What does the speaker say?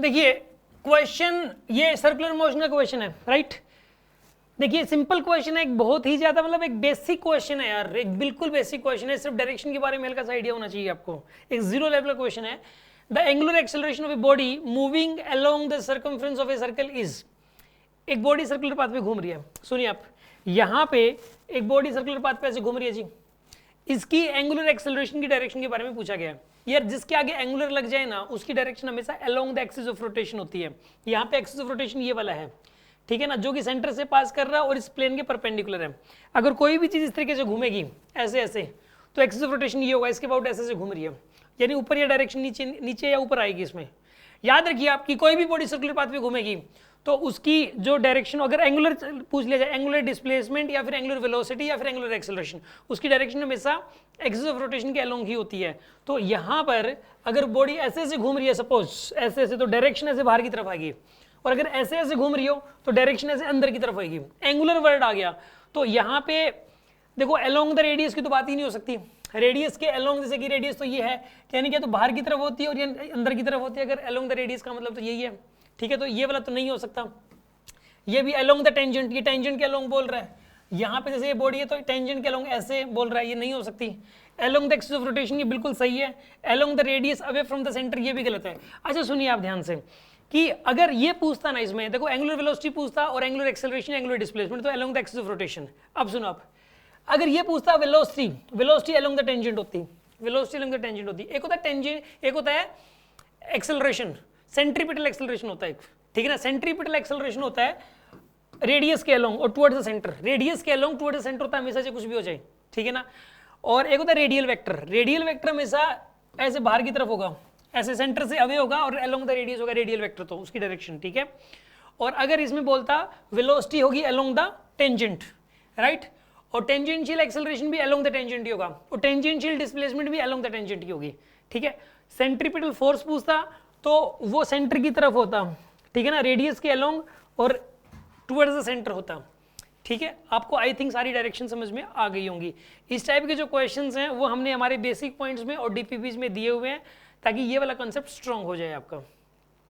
देखिए क्वेश्चन ये circular motion का क्वेश्चन है, राइट। देखिए सिंपल क्वेश्चन है, एक बहुत ही ज्यादा मतलब एक बेसिक क्वेश्चन है यार, एक बिल्कुल बेसिक क्वेश्चन है, सिर्फ डायरेक्शन के बारे में हल्का सा आइडिया होना चाहिए आपको, एक जीरो लेवल का क्वेश्चन है। The angular acceleration of a body moving along the circumference of a circle is, एक बॉडी सर्कुलर पाथ पे घूम रही है, सुनिए आप, यहाँ पे एक बॉडी सर्कुलर पाथ पे ऐसे घूम रही है जी, इसकी एंगुलर एक्सेलरेशन की डायरेक्शन के बारे में पूछा गया है यार। जिसके आगे एंगुलर लग जाए ना उसकी डायरेक्शन हमेशा along the axis of rotation होती है। यहाँ पे एक्सिस ऑफ रोटेशन ये वाला है, ठीक है ना, जो कि सेंटर से पास कर रहा है और इस प्लेन के परपेंडिकुलर है। अगर कोई भी चीज इस तरीके से घूमेगी ऐसे ऐसे, तो एक्सिस ऑफ रोटेशन ये होगा, इसके अबाउट ऐसे से घूम रही है, यानी ऊपर या डायरेक्शन नीचे नीचे या ऊपर आएगी इसमें। याद रखिए आपकी कोई भी बॉडी सर्कुलर पाथ पे घूमेगी तो उसकी जो डायरेक्शन, अगर एंगुलर पूछ लिया जाए, एंगुलर डिस्प्लेसमेंट या फिर एंगुलर वेलोसिटी या फिर एंगुलर एक्सेलरेशन, उसकी डायरेक्शन हमेशा एक्सिस ऑफ रोटेशन के अलोंग ही होती है। तो यहाँ पर अगर बॉडी ऐसे ऐसे घूम रही है, सपोज ऐसे ऐसे, तो डायरेक्शन ऐसे बाहर की तरफ आएगी, और अगर ऐसे ऐसे घूम रही हो तो डायरेक्शन ऐसे अंदर की तरफ आएगी। एंगुलर वर्ड आ गया, तो यहाँ पे देखो अलोंग द रेडियस की तो बात ही नहीं हो सकती, रेडियस के अलोंग, जैसे कि रेडियस तो ये है, यानी क्या तो बाहर की तरफ होती है और ये अंदर की तरफ होती है, अगर अलोंग द रेडियस का मतलब तो यही है, ठीक है। तो ये वाला तो नहीं हो सकता, ये भी अलोंग द टेंजेंट, ये टेंजेंट के अलोंग बोल रहा है, यहाँ पे जैसे ये बॉडी है तो टेंजेंट के अलोंग ऐसे बोल रहा है, ये नहीं हो सकती। Along the axis of rotation ये बिल्कुल सही है, along the radius away from the centre ये भी गलत है। अच्छा सुनिए आप ध्यान से कि अगर ये पूछता ना इसमें, देखो एंगुलर वेलोसिटी पूछता और एंगुलर एक्सेलरेशन, एंगुलर डिस्प्लेसमेंट, तो along the axis of rotation. अब सुनो आप, अगर ये पूछता velocity, velocity along the tangent होती, वेलोसिटी अलोंग द टेंजेंट होती, एक होता है टेंजेंट, एक होता है एक्सेलरेशन, सेंट्रीपिटल एक्सेलरेशन होता है, ठीक है ना। सेंट्रीपिटल एक्सेलरेशन होता है रेडियस के अलोंग और टुवर्ड्स द सेंटर, रेडियस के अलोंग टुवर्ड्स द सेंटर होता है हमेशा, से कुछ भी हो जाए, ठीक है ना। और एक होता है रेडियल वेक्टर, रेडियल वेक्टर हमेशा ऐसे बाहर की तरफ होगा, ऐसे सेंटर से अवे होगा, और अलोंग द रेडियस होगा रेडियल वेक्टर, तो उसकी डायरेक्शन, ठीक है। और अगर इसमें बोलता वेलोसिटी होगी अलोंग द टेंजेंट, राइट, और टेंजेंशियल एक्सेलरेशन भी अलोंग द टेंजेंट ही होगा, और टेंजेंशियल डिस्प्लेसमेंट भी अलोंग द टेंजेंट ही होगी, ठीक है। सेंट्रीपिटल फोर्स पूछता तो वो सेंटर की तरफ होता, ठीक है ना, रेडियस के अलोंग और टुवर्ड्स द सेंटर होता, ठीक है। आपको आई थिंक सारी डायरेक्शन समझ में आ गई होंगी। इस टाइप के जो क्वेश्चंस हैं वो हमने हमारे बेसिक पॉइंट्स में और डीपीपीज में दिए हुए हैं, ताकि ये वाला कंसेप्ट स्ट्रांग हो जाए आपका।